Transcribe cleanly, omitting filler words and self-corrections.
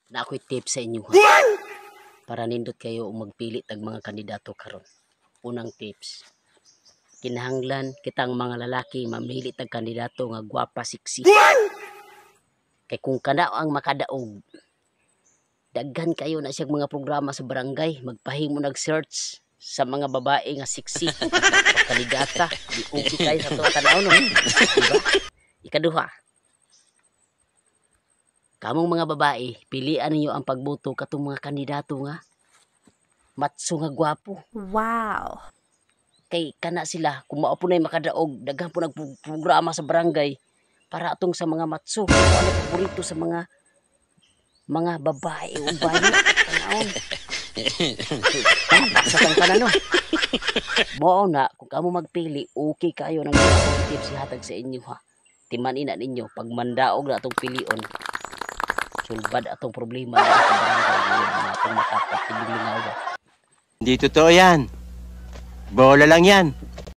Na ako'y tips sa inyo ha. Para nindot kayo magpili tag mga kandidato karon. Unang tips. Kinahanglan kitang mga lalaki mamili tag kandidato nga gwapa, sexy. Kay kung kana ang makadaog, daghan kayo na siyang mga programa sa barangay, magpahimo nag-search sa mga babae nga sexy. Kandidata, di okay kayo sa tuwa tanaw no. Diba? Ikaduha, kamong mga babae, pilian ninyo ang pagboto katong mga kandidato nga matso nga gwapo. Wow. Kay kana sila, kung mao po na makadaog, daghan po nagprograma sa barangay para atong sa mga matso. Ano paborito sa mga babae o bayo. Tanaon. Sa kang kanan no. Mao na, kung kamo magpili, okay kayo ng tips hatag sa inyo ha. Timan ina ninyo, pag mandaog na atong pilion, sulbad atong problema na sa barangay, atong makapagtiling lingaw. Hindi totoo yan. Bola lang yan.